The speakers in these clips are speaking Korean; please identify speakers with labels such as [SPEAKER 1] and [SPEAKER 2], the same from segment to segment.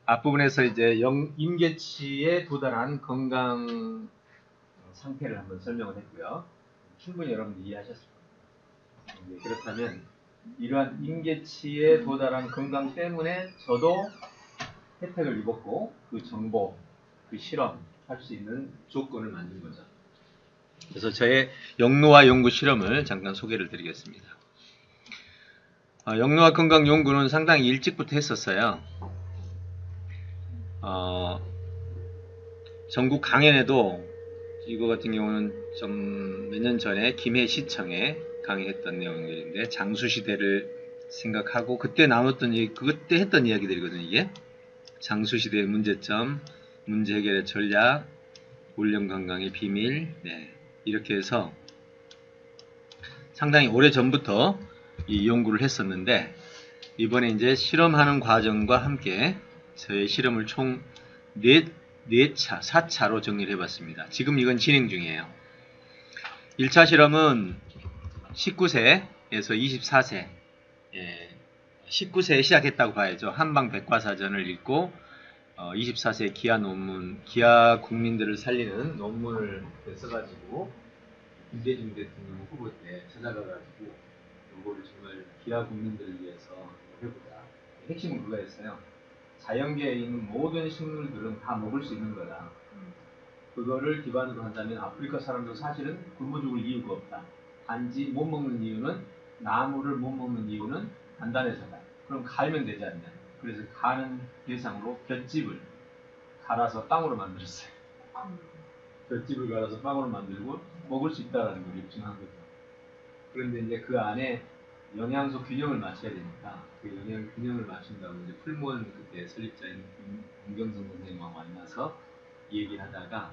[SPEAKER 1] 앞부분에서 이제 임계치에 도달한 건강 상태를 한번 설명을 했고요. 충분히 여러분들 이해하셨을 겁니다. 그렇다면 이러한 임계치에 도달한 건강 때문에 저도 혜택을 입었고 그 정보, 그 실험 할 수 있는 조건을 만든 거죠. 그래서 저의 영노화 연구 실험을 잠깐 소개를 드리겠습니다. 영노화 건강 연구는 상당히 일찍부터 했었어요. 전국 강연에도 이거 같은 경우는 좀 몇 년 전에 김해시청에 강의했던 내용들인데 장수시대를 생각하고 그때 나눴던 그때 했던 이야기들이거든요. 이게 장수시대의 문제점, 문제 해결의 전략, 올영 건강의 비밀, 네, 이렇게 해서 상당히 오래 전부터 이 연구를 했었는데 이번에 이제 실험하는 과정과 함께 저의 실험을 총 4차, 4차로 정리를 해봤습니다. 지금 이건 진행 중이에요. 1차 실험은 19세에서 24세, 19세에 시작했다고 봐야죠. 한방 백과사전을 읽고 24세 기아 논문, 기아 국민들을 살리는 논문을 써가지고 김대중 대통령 후보 때 찾아가가지고 이거를 정말 기아 국민들을 위해서 해보자. 핵심은 그거였어요. 자연계에 있는 모든 식물들은 다 먹을 수 있는 거다. 그거를 기반으로 한다면 아프리카 사람도 사실은 굶어 죽을 이유가 없다. 단지 못 먹는 이유는 나무를 못 먹는 이유는 간단해서다. 그럼 갈면 되지 않냐. 그래서 가는 대상으로 볏짚을 갈아서 빵으로 만들었어요. 볏짚을 갈아서 빵으로 만들고 먹을 수 있다는 걸 입증한 거죠. 그런데 이제 그 안에 영양소 균형을 맞춰야 되니까 그 영양 균형을 맞춘다고 이제 풀무원 그때 설립자인 김경성 선생님하고 만나서 얘기를 하다가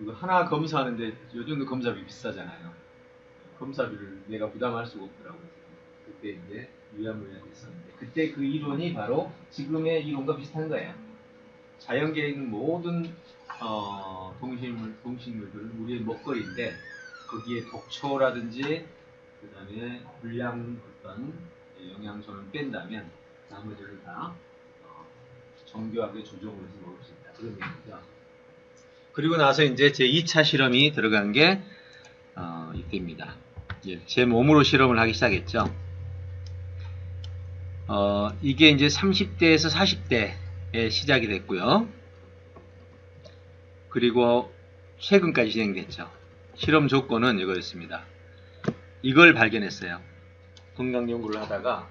[SPEAKER 1] 이거 하나 검사하는데 요즘도 검사비 비싸잖아요. 검사비를 내가 부담할 수가 없더라고요. 그때 이제 유야무야 됐었는데 그때 그 이론이 바로 지금의 이론과 비슷한 거예요. 자연계에 있는 모든 동식물들은 우리의 먹거리인데 거기에 독초라든지 그 다음에 불량 어떤 영양소를 뺀다면 나머지를 다 정교하게 조정을 해서 먹을 수 있다. 그런 얘기죠. 그리고 나서 이제 제 2차 실험이 들어간 게 이때입니다. 제 몸으로 실험을 하기 시작했죠. 이게 이제 30대에서 40대에 시작이 됐고요. 그리고 최근까지 진행됐죠. 실험 조건은 이거였습니다. 이걸 발견했어요. 건강 연구를 하다가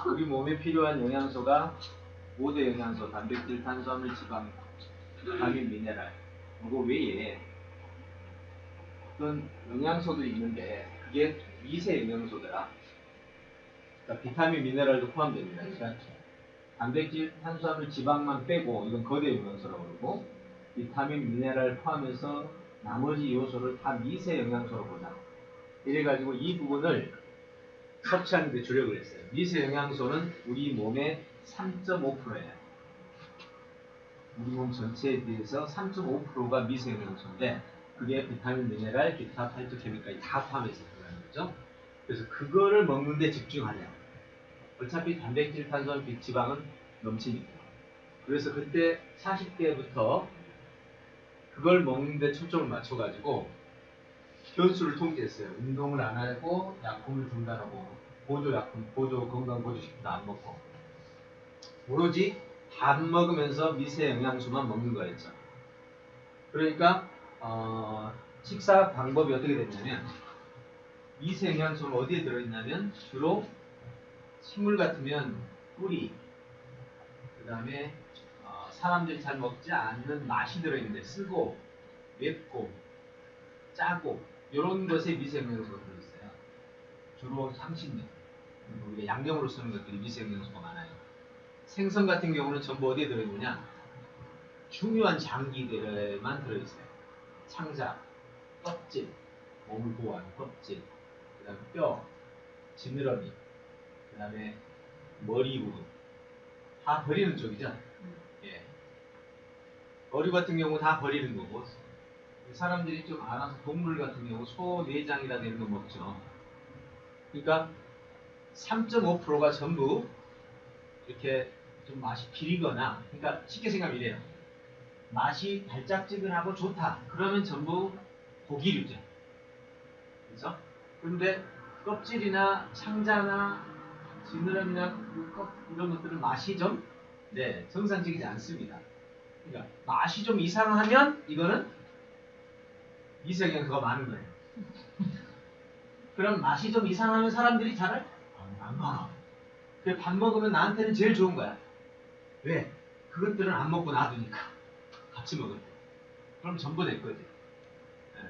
[SPEAKER 1] 우리 몸에 필요한 영양소가 5대 영양소, 단백질, 탄수화물, 지방, 비타민, 미네랄 이거 외에 어떤 영양소도 있는데 그게 미세 영양소더라. 그러니까 비타민, 미네랄도 포함됩니다. 그러니까 단백질, 탄수화물, 지방만 빼고 이건 거대 영양소라고 그러고 비타민, 미네랄 포함해서 나머지 요소를 다 미세 영양소로 보자. 이래가지고 이 부분을 섭취하는 데 주력을 했어요. 미세 영양소는 우리 몸의 3.5%예요. 우리 몸 전체에 비해서 3.5%가 미세 영양소인데 그게 비타민, 미네랄, 기타, 파이토케미까지 다 포함해서 들어가는 거죠. 그래서 그거를 먹는데 집중하냐. 어차피 단백질, 탄수화물, 지방은 넘치니까. 그래서 그때 40대부터 그걸 먹는데 초점을 맞춰가지고 변수를 통제했어요. 운동을 안 하고 약품을 중단하고 보조약품, 건강 보조식품도 안 먹고 오로지 밥 먹으면서 미세 영양소만 먹는 거였죠. 그러니까 식사 방법이 어떻게 됐냐면 미세 영양소는 어디에 들어있냐면 주로 식물 같으면 뿌리, 그 다음에 사람들이 잘 먹지 않는 맛이 들어있는데 쓰고 맵고 짜고 이런 것에 미세 영양소가 들어있어요. 주로 향신료, 우리가 양념으로 쓰는 것들이 미세 영양소가 많아요. 생선 같은 경우는 전부 어디에 들어있느냐? 중요한 장기들에만 들어있어요. 창자, 껍질, 몸을 보호하는 껍질, 그 다음에 뼈, 지느러미, 그 다음에 머리 부분 다 버리는 쪽이죠. 예. 어류 같은 경우 다 버리는 거고 사람들이 좀 알아서 동물 같은 경우 소 내장이라 되는 거 먹죠. 그러니까 3.5%가 전부 이렇게 좀 맛이 비리거나, 그러니까 쉽게 생각하면 이래요. 맛이 달짝지근하고 좋다. 그러면 전부 고기류죠. 그렇죠? 그런데 껍질이나 창자나 지느러미나 이런 것들은 맛이 좀 정상적이지 않습니다. 그러니까 맛이 좀 이상하면 이거는 미세경화가 많은 거예요. 그럼 맛이 좀 이상하면 사람들이 잘 안 먹어. 그래, 밥 먹으면 나한테는 제일 좋은 거야. 왜? 그것들은 안 먹고 놔두니까. 같이 먹을 때. 그럼 전부 내 거지. 예.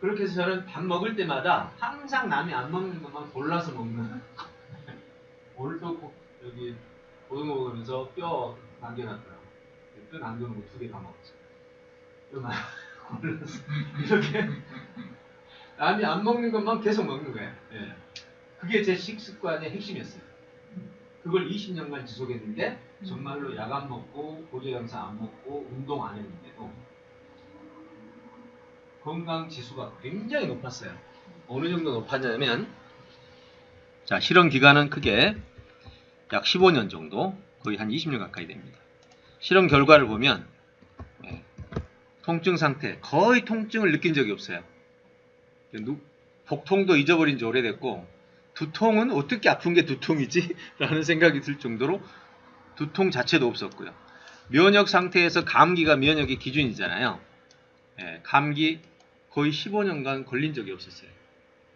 [SPEAKER 1] 그렇게 해서 저는 밥 먹을 때마다 항상 남이 안 먹는 것만 골라서 먹는. 오늘도 여기 고등어 먹으면서 뼈 남겨놨더라고. 뼈 남겨놓은 거 2개 다 먹었어. 뼈만 골라서. 이렇게 남이 안 먹는 것만 계속 먹는 거예요. 예. 그게 제 식습관의 핵심이었어요. 그걸 20년간 지속했는데 정말로 약 안 먹고 고지혈증 안 먹고 운동 안 했는데도 건강 지수가 굉장히 높았어요. 어느 정도 높았냐면, 자, 실험 기간은 크게 약 15년 정도, 거의 한 20년 가까이 됩니다. 실험 결과를 보면 통증 상태, 거의 통증을 느낀 적이 없어요. 복통도 잊어버린 지 오래됐고, 두통은 어떻게 아픈 게 두통이지? 라는 생각이 들 정도로 두통 자체도 없었고요. 면역 상태에서 감기가 면역의 기준이잖아요. 감기 거의 15년간 걸린 적이 없었어요.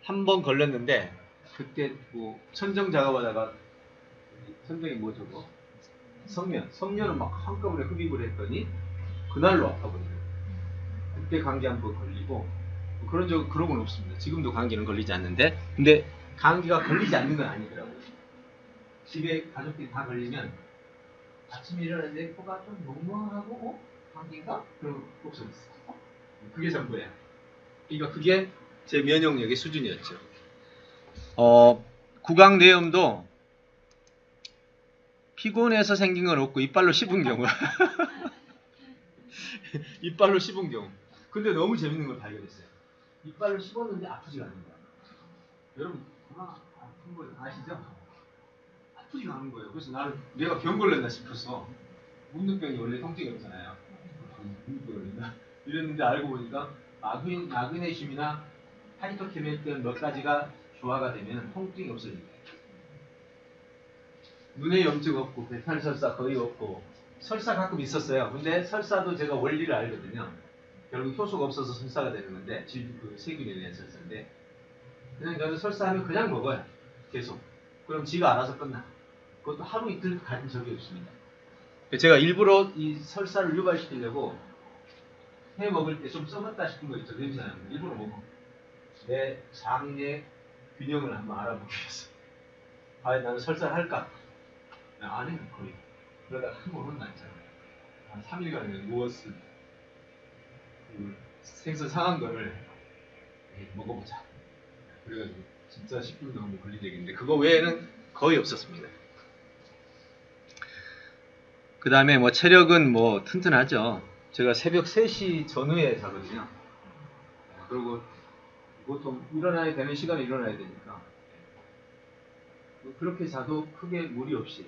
[SPEAKER 1] 한 번 걸렸는데 그때 뭐 천정 작업하다가 천정이 뭐 저거 성면을 막 한꺼번에 흡입을 했더니 그날로 아파버리더라고요. 그때 감기 한 번 걸리고 그런 건 없습니다. 지금도 감기는 걸리지 않는데, 근데 감기가 걸리지 않는 건 아니더라고요. 집에 가족들이 다 걸리면 아침에 일어났는데 코가 좀 멍멍하고 감기인가? 그럼 없어졌어. 그게 전부예요. 그러니까 그게 제 면역력의 수준이었죠. 구강내염도 피곤해서 생긴 건 없고 이빨로 씹은 경우. 이빨로 씹은 경우. 근데 너무 재밌는 걸 발견했어요. 이빨로 씹었는데 아프지가 않는 거야. 여러분 아마 아픈 거 아시죠? 아프지가 않은 거예요. 그래서 나는 내가 병 걸렸나 싶어서, 문득병이 원래 통증이 없잖아요. 문득병 걸린다 이랬는데 알고 보니까 마그네슘이나 파이토케밀 몇 가지가 조화가 되면 통증이 없어집니다. 눈에 염증 없고 배탈 설사 거의 없고, 설사 가끔 있었어요. 근데 설사도 제가 원리를 알거든요. 결국 효소가 없어서 설사가 되는 건데, 세균에 의한 설사인데, 그냥 저는 설사하면 그냥 먹어요. 계속. 그럼 지가 알아서 끝나. 그것도 하루 이틀 가진 적이 없습니다. 제가 일부러 이 설사를 유발시키려고 해 먹을 때 좀 썩었다 싶은 거 있죠. 냄새 나는 거. 일부러 먹어. 내 장의 균형을 한번 알아보기 위해서. 과연 나는 설사를 할까? 안 해요, 거의. 그러다가 한 번은 났잖아요. 한 3일간은 누웠을 그 생선 상한 거를 먹어보자. 그래가지고 진짜 10분 넘게 걸린 적이 있는데, 그거 외에는 거의 없었습니다. 그 다음에 뭐 체력은 뭐 튼튼하죠. 제가 새벽 3시 전후에 자거든요. 그리고 보통 일어나야 되는 시간에 일어나야 되니까 그렇게 자도 크게 무리 없이,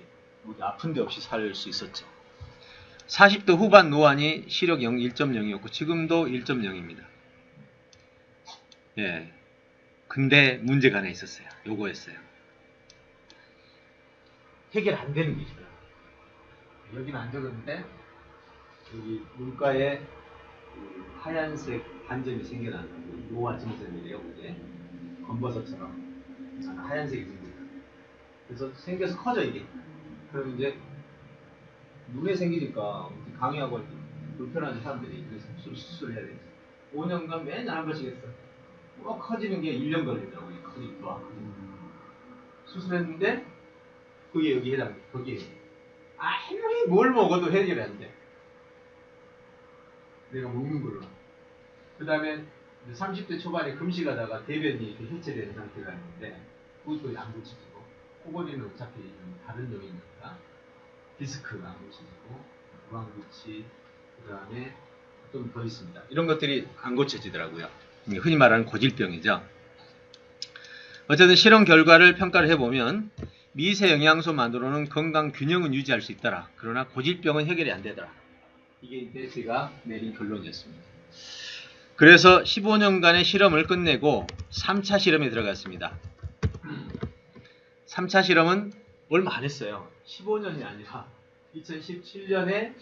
[SPEAKER 1] 아픈 데 없이 살 수 있었죠. 40대 후반 노안이 시력 1.0이었고 지금도 1.0입니다. 예. 근데 문제가 하나 있었어요. 요거였어요. 해결 안 되는 게 있어요. 여기는 안 적었는데, 여기 눈가에 하얀색 반점이 생겨나는 노화 증상이래요. 그게 검버섯처럼 하얀색이 생깁니다. 그래서 생겨서 커져 이게. 그럼 이제 눈에 생기니까 강의하고 불편한 사람들이 그래서 수술을 해야 되지. 5년간 맨날 한 번씩 했어. 꼭 커지는 게 1년 걸리더라고요. 커지기 더. 수술했는데 그게 여기 해당돼. 거기에 아무리 뭘 먹어도 해결이 안 돼. 내가 먹는 걸로. 그 다음에 30대 초반에 금식하다가 대변이 이렇게 해체된 상태가 있는데 그것도 안 고쳐지고, 코골이는 어차피 다른 요인이니까 디스크가 안 고쳐지고, 무방구치, 그 다음에 좀 더 있습니다. 이런 것들이 안 고쳐지더라고요. 흔히 말하는 고질병이죠. 어쨌든 실험 결과를 평가를 해보면 미세 영양소만으로는 건강 균형은 유지할 수 있더라. 그러나 고질병은 해결이 안 되더라. 이게 제가 내린 결론이었습니다. 그래서 15년간의 실험을 끝내고 3차 실험에 들어갔습니다. 3차 실험은 얼마 안 했어요. 15년이 아니라 2017년에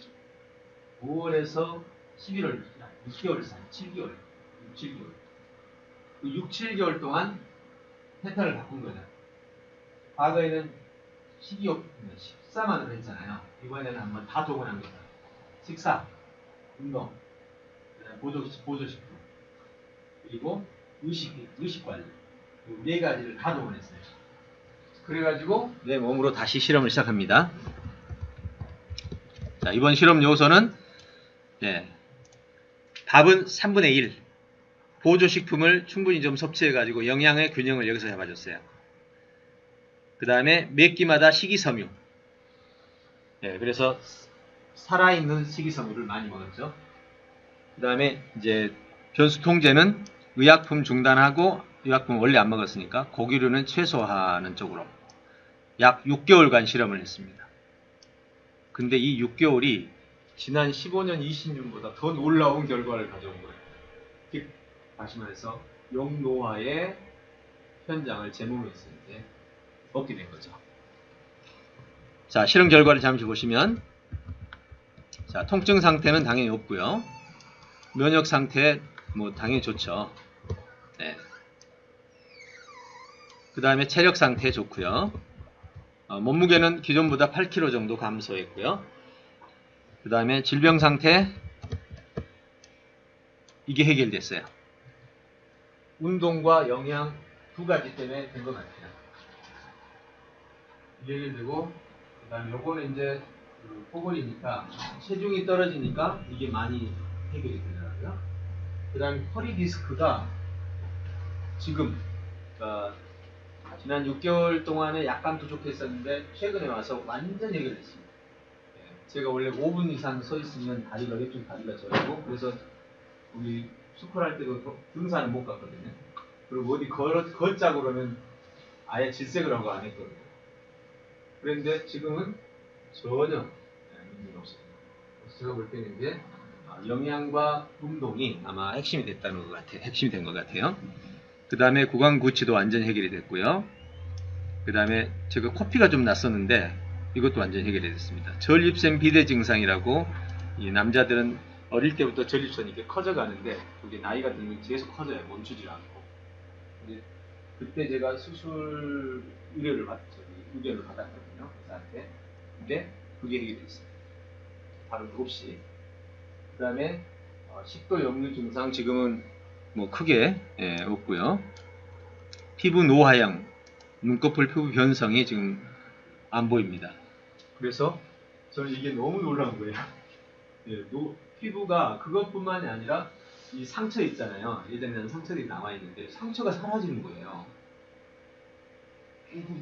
[SPEAKER 1] 5월에서 11월, 6개월 사이, 7개월, 6, 7개월 동안 패턴을 바꾼 거죠. 과거에는 식이요법 14만으로 했잖아요. 이번에는 한번 다 동원한 거죠. 식사, 운동, 보조식품, 그리고 의식관리, 이 네 가지를 다 동원했어요. 그래가지고 내 몸으로 다시 실험을 시작합니다. 자, 이번 실험 요소는 밥은 3분의 1, 보조식품을 충분히 좀 섭취해가지고 영양의 균형을 여기서 잡아줬어요. 그 다음에 몇 끼마다 식이섬유. 그래서 살아있는 식이섬유를 많이 먹었죠. 그 다음에 이제 변수 통제는 의약품 중단하고, 의약품 원래 안 먹었으니까 고기류는 최소화하는 쪽으로 약 6개월간 실험을 했습니다. 근데 이 6개월이 지난 15년, 20년보다 더 놀라운 결과를 가져온 거예요. 다시 말해서 영노화의 현장을 제 몸에서 이제 얻게 된 거죠. 자, 실험 결과를 잠시 보시면, 자, 통증 상태는 당연히 없고요. 면역 상태 뭐 당연히 좋죠. 그 다음에 체력 상태 좋고요. 몸무게는 기존보다 8kg 정도 감소했고요. 그 다음에 질병 상태, 이게 해결됐어요. 운동과 영양 두 가지 때문에 된 것 같아요. 이게 해결되고, 그 다음에 요거는 이제 포골이니까 체중이 떨어지니까 이게 많이 해결이 되더라고요. 그 다음에 허리 디스크가 지금 지난 6개월 동안에 약간 부족했었는데 최근에 와서 완전 해결됐습니다. 제가 원래 5분 이상 서 있으면 다리가 왼쪽 다리가 저리고, 그래서 우리 스쿨할 때도 등산을 못 갔거든요. 그리고 어디 걷자고 그러면 아예 질색을 하고 안 했거든요. 그런데 지금은 전혀 문제가 없어요. 그래서 제가 볼 때는 이제 영양과 운동이 아마 핵심이 됐다는 것 같아요. 핵심이 된 것 같아요. 그 다음에 구강구치도 완전 해결이 됐고요. 그 다음에 제가 코피가 좀 났었는데 이것도 완전 해결이 됐습니다. 전립선 비대 증상이라고, 이 남자들은 어릴 때부터 전립선이 이렇게 커져가는데 그게 나이가 들면 계속 커져요. 멈추지 않고. 그때 제가 수술 의료를 받았거든요. 의사한테. 근데 그게 해결됐어요. 바로 없이. 그 다음에 식도 역류 증상 지금은 뭐 크게 없고요. 피부 노화형, 눈꺼풀 피부 변성이 지금 안 보입니다. 그래서 저는 이게 너무 놀라운 거예요. 피부가 그것뿐만이 아니라 이 상처 있잖아요. 예전에는 상처들이 남아있는데 상처가 사라지는 거예요.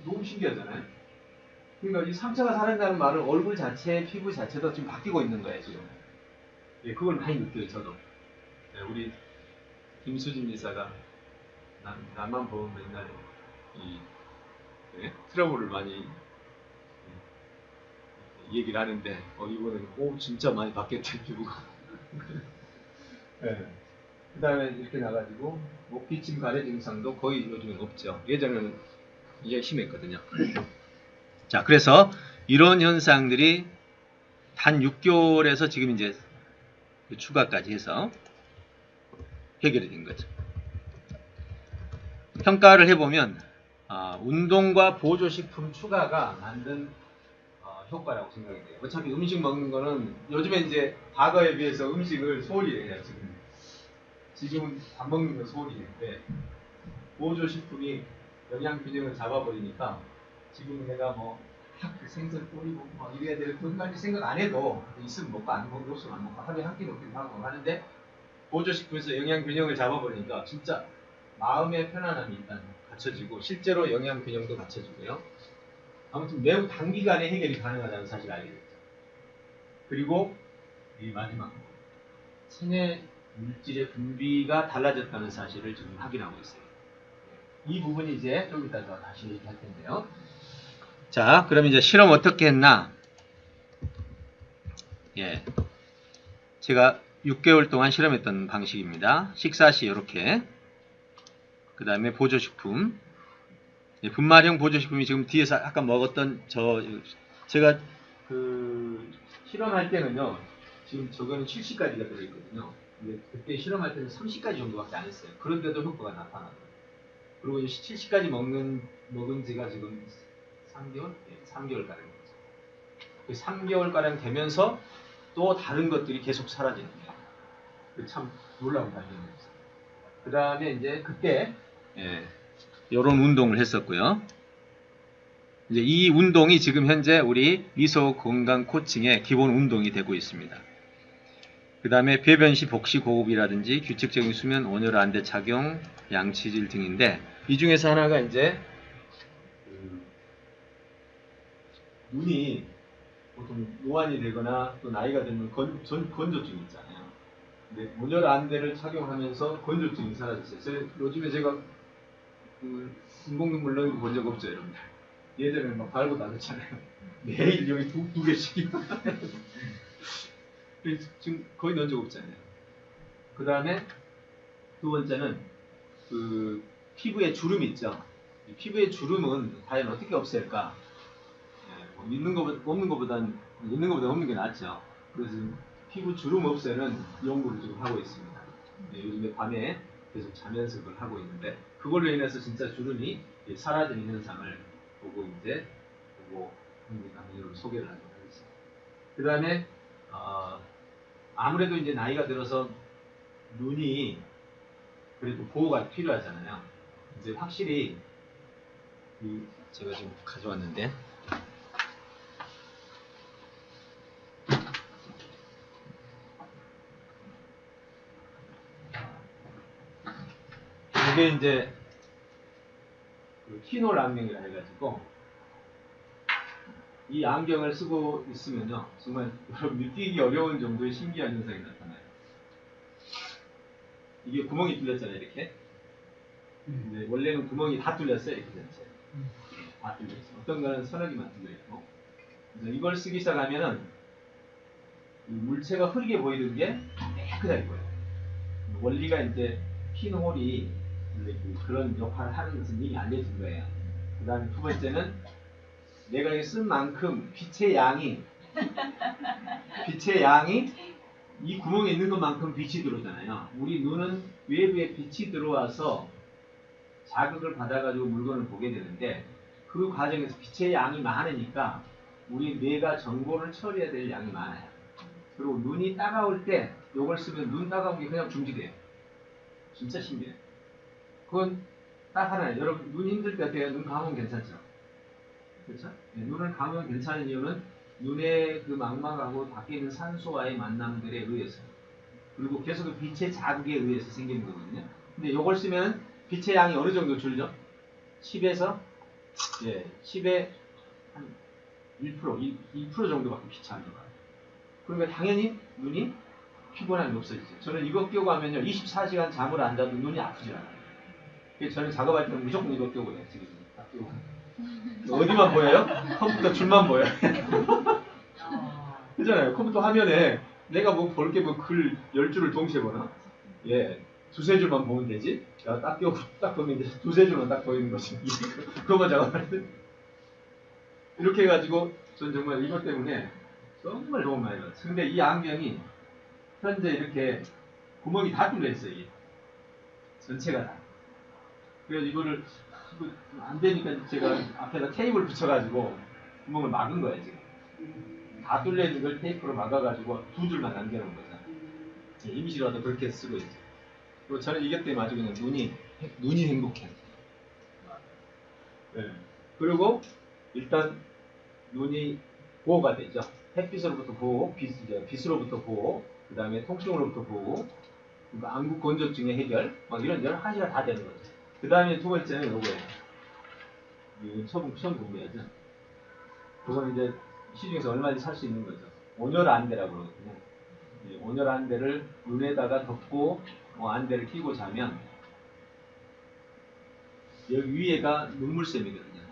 [SPEAKER 1] 너무 신기하잖아요. 그러니까 이 상처가 사라진다는 말은 얼굴 자체, 피부 자체도 지금 바뀌고 있는 거예요, 지금. 그걸 많이 느껴요, 저도. 우리 김수진 이사가 나만 보면 맨날 이 트러블을 많이 얘기를 하는데 이번에는 진짜 많이 바뀌었대, 피부가. 그 다음에 이렇게 나가지고 목기침 가래 증상도 거의 요즘엔 없죠. 예전에는 이게 심했거든요. 자, 그래서 이런 현상들이 단 6개월에서 지금 이제 추가까지 해서 해결이 된 거죠. 평가를 해보면 운동과 보조식품 추가가 만든 효과라고 생각이 돼요. 어차피 음식 먹는 거는 요즘에 이제 과거에 비해서 음식을 소홀히 해요. 지금은 밥 먹는 건 소홀히 했는데 보조식품이 영양 균형을 잡아버리니까 지금 내가 뭐 생선 뿌리고 이래야 될 그것까지 생각 안 해도 있으면 먹고 안 먹고 없으면 안 먹고 하루에 한 끼 먹기도 하고 하는데, 보조식품에서 영양 균형을 잡아버리니까 진짜 마음의 편안함이 일단 갖춰지고 실제로 영양 균형도 갖춰지고요. 아무튼 매우 단기간에 해결이 가능하다는 사실을 알게 됐죠. 그리고 이 마지막 체내 물질의 분비가 달라졌다는 사실을 지금 확인하고 있어요. 이 부분이 이제 좀 이따 더 다시 얘기할 텐데요. 자, 그럼 이제 실험 어떻게 했나? 예. 제가 6개월 동안 실험했던 방식입니다. 식사 시 이렇게. 그 다음에 보조식품. 예, 분말형 보조식품이 지금 뒤에서 아까 먹었던 제가 그 실험할 때는요. 지금 저거는 70가지가 들어있거든요. 근데 그때 실험할 때는 30가지 정도밖에 안 했어요. 그런데도 효과가 나타나더라고요. 그리고 70가지 먹은 지가 지금 3개월? 예, 3개월가량 됐죠. 3개월가량 되면서 또 다른 것들이 계속 사라지는 거예요. 참 놀라운 발견이었어요. 그 다음에 이제 그때, 예, 이런 운동을 했었고요. 이제 이 운동이 지금 현재 우리 미소 건강 코칭의 기본 운동이 되고 있습니다. 그 다음에 배변 시 복시 호흡이라든지 규칙적인 수면, 온열 안대 착용, 양치질 등인데 이 중에서 하나가 이제 눈이 보통 노안이 되거나 또 나이가 들면 건조증이 있잖아요. 근데 온열 안대를 착용하면서 건조증이 사라졌어요. 요즘에 제가 인공눈물 넣는 거 본 적 없죠, 여러분들. 예전에는 막 발고 나갔잖아요. 매일 여기 두 개씩. 지금 거의 넣은 적 없잖아요. 그 다음에 두 번째는 그 피부에 주름이 있죠. 피부의 주름은 과연 어떻게 없앨까? 뭐 있는 것보다는 없는 게 낫죠. 그래서 피부 주름 없애는 연구를 지금 하고 있습니다. 요즘에 밤에 계속 자면서 그걸 하고 있는데 그걸로 인해서 진짜 주름이 사라지는 현상을 보고 강의를 소개를 하도록 하겠습니다. 그 다음에 아무래도 이제 나이가 들어서 눈이 그래도 보호가 필요하잖아요. 이제 확실히 제가 지금 가져왔는데 이게 이제 키놀 안경이라 해가지고 이 안경을 쓰고 있으면요 정말 여러분 느끼기 어려운 정도의 신기한 현상이 나타나요. 이게 구멍이 뚫렸잖아요 이렇게. 근데 원래는 구멍이 다 뚫렸어요 이렇게 전체. 다 뚫렸어요. 어떤 거는 서너 개만 뚫려있고. 그래서 이걸 쓰기 시작하면은 물체가 흐리게 보이는 게 깨끗하게 보여요. 원리가 이제 핀홀이 그런 역할을 하는 것은 이미 알려진 거예요. 그 다음에 두 번째는 내가 쓴 만큼 빛의 양이 이 구멍에 있는 것만큼 빛이 들어오잖아요. 우리 눈은 외부에 빛이 들어와서 자극을 받아가지고 물건을 보게 되는데 그 과정에서 빛의 양이 많으니까 우리 뇌가 정보를 처리해야 될 양이 많아요. 그리고 눈이 따가울 때 이걸 쓰면 눈 따가운 게 그냥 중지돼요. 진짜 신기해요. 그건 딱 하나예요. 여러분 눈 힘들 때 어때요? 눈 감으면 괜찮죠? 그렇죠? 네, 눈을 감으면 괜찮은 이유는 눈의 그 망막하고 밖에 있는 산소와의 만남들에 의해서 그리고 계속 그 빛의 자극에 의해서 생기는 거거든요. 근데 이걸 쓰면 빛의 양이 어느 정도 줄죠? 10에서 10의 한 1%, 2% 정도밖에 빛이 안 들어가요. 그러니까 당연히 눈이 피곤함이 없어지죠. 저는 이거 끼고 하면요 24시간 잠을 안 자도 눈이 아프지 않아요. 그래서 저는 작업할 때는 무조건 이거 끼고 해요. 지금 딱 끼고. 어디만 보여요? 컴퓨터 줄만 보여요. 그잖아요. 컴퓨터 화면에 내가 뭐 볼 게 뭐 글 10줄을 동시에 보나? 예. 두세 줄만 보면 되지? 야, 딱 끼고 딱 보면 이제 두세 줄만 딱 보이는 거지. 그거만 작업할 때. 이렇게 해가지고 전 정말 이것 때문에 정말 도움 많이 받았어요. 근데 이 안경이 현재 이렇게 구멍이 다 뚫려 있어요. 이게. 전체가 다. 그래서 이거 안 되니까 제가 앞에다 테이프를 붙여가지고 구멍을 막은 거예요, 지금. 다 뚫려 있는 걸 테이프로 막아가지고 두 줄만 남겨놓은 거죠. 임시로라도 그렇게 쓰고 있죠. 그리고 저는 이것 때문에 아주 그냥 눈이 행복해요. 네. 그리고 일단 눈이 보호가 되죠. 햇빛으로부터 보호, 빛으로부터 보호, 그 다음에 통증으로부터 보호, 그러니까 안구 건조증의 해결, 막 이런 여러 가지가 다 되는 거죠. 그 다음에 두 번째는 요거예요. 처음 공부해야죠. 그건 이제 시중에서 얼마든지 살 수 있는 거죠. 온열 안대라고 그러거든요. 온열 안대를 눈에다가 덮고 안대를 끼고 자면 여기 위에가 눈물샘이거든요.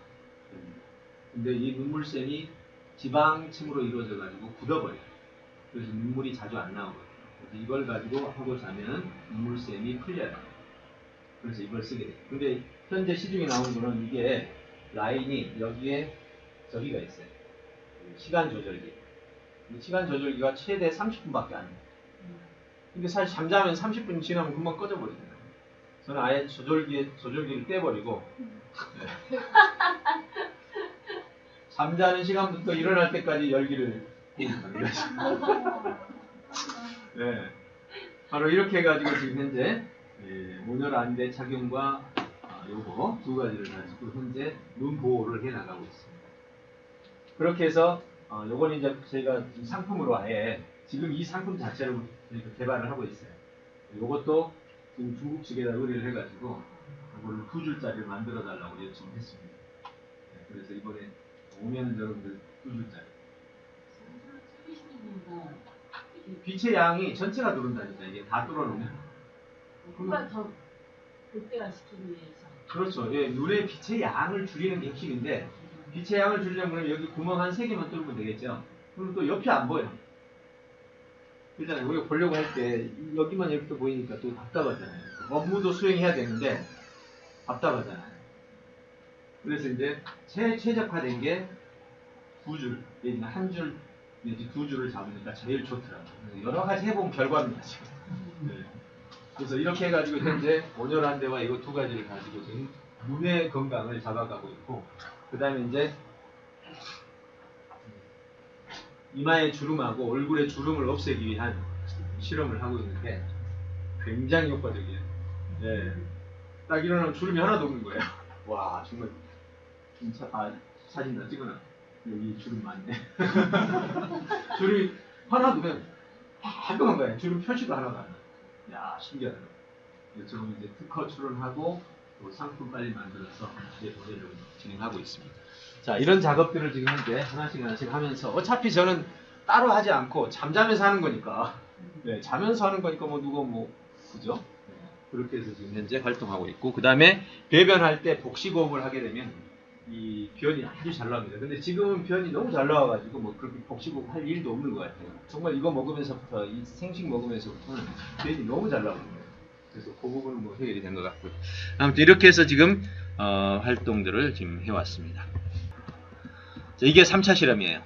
[SPEAKER 1] 근데 이 눈물샘이 지방층으로 이루어져 가지고 굳어버려요. 그래서 눈물이 자주 안 나오거든요. 그래서 이걸 가지고 하고 자면 눈물샘이 풀려요. 그래서 이걸 쓰게 돼요. 근데 현재 시중에 나온 거는 이게 라인이 여기에 저기가 있어요. 시간 조절기. 이 시간 조절기가 최대 30분밖에 안 돼요. 근데 사실 잠자면 30분 지나면 금방 꺼져버리잖아요. 저는 아예 조절기를 떼버리고 잠자는 시간부터 일어날 때까지 열기를 공급합니다. 네. 바로 이렇게 해가지고 지금 현재 온열 안대 착용과 요거 두 가지를 가지고 현재 눈 보호를 해 나가고 있습니다. 그렇게 해서 요건 이제 저희가 상품으로 아예 지금 이 상품 자체를 개발을 하고 있어요. 요것도 지금 중국 측에다 의뢰를 해가지고 이거를 2줄짜리를 만들어 달라고 요청을 했습니다. 네, 그래서 이번에 오면 여러분들 2줄짜리. 빛의 양이 전체가 누른다니까 이게 다 뚫어놓으면.
[SPEAKER 2] 뭔가 더 극대화시키기 위해서.
[SPEAKER 1] 그렇죠. 예, 눈의 빛의 양을 줄이는 게 핵심인데 빛의 양을 줄이려면 여기 구멍 한 3개만 뚫으면 되겠죠. 그럼 또 옆이 안 보여. 그렇잖아요. 우리가 보려고 할 때 여기만 이렇게 보이니까 또 답답하잖아요. 업무도 수행해야 되는데 답답하잖아요. 그래서 이제 최적화된 게 2줄, 내지는 1줄 내지 2줄을 잡으니까 제일 좋더라고요. 여러 가지 해본 결과입니다 지금. 네. 그래서 이렇게 해가지고 현재 온열안대와 이거 두 가지를 가지고 지금 눈의 건강을 잡아가고 있고, 그 다음에 이제 이마의 주름하고 얼굴의 주름을 없애기 위한 실험을 하고 있는데 굉장히 효과적이에요. 네. 딱 일어나면 주름이 하나도 없는 거예요. 와 정말 진짜 사진 다 찍어놔. 여기 주름 많네. 주름이 하나도 그냥 깔끔한 거예요. 주름 표시도 하나도 안 나요. 야 신기하다. 지금 이제 특허 출원하고 또 상품 빨리 만들어서 이제 모델을 진행하고 있습니다. 자 이런 작업들을 지금 현재 하나씩 하면서 어차피 저는 따로 하지 않고 잠자면서 하는 거니까 네, 자면서 하는 거니까 뭐 누가 뭐 그죠? 네, 그렇게 해서 지금 현재 활동하고 있고, 그 다음에 배변할 때 복식호흡을 하게 되면 이 변이 아주 잘 나옵니다. 근데 지금은 변이 너무 잘 나와가지고 뭐 그렇게 복식호흡 할 일도 없는 것 같아요. 정말 이거 먹으면서부터 이 생식 먹으면서부터는 변이 너무 잘 나오는 거예요. 그래서 그 부분은 뭐 해결이 된 것 같고요. 아무튼 이렇게 해서 지금 활동들을 지금 해왔습니다. 자, 이게 3차 실험이에요.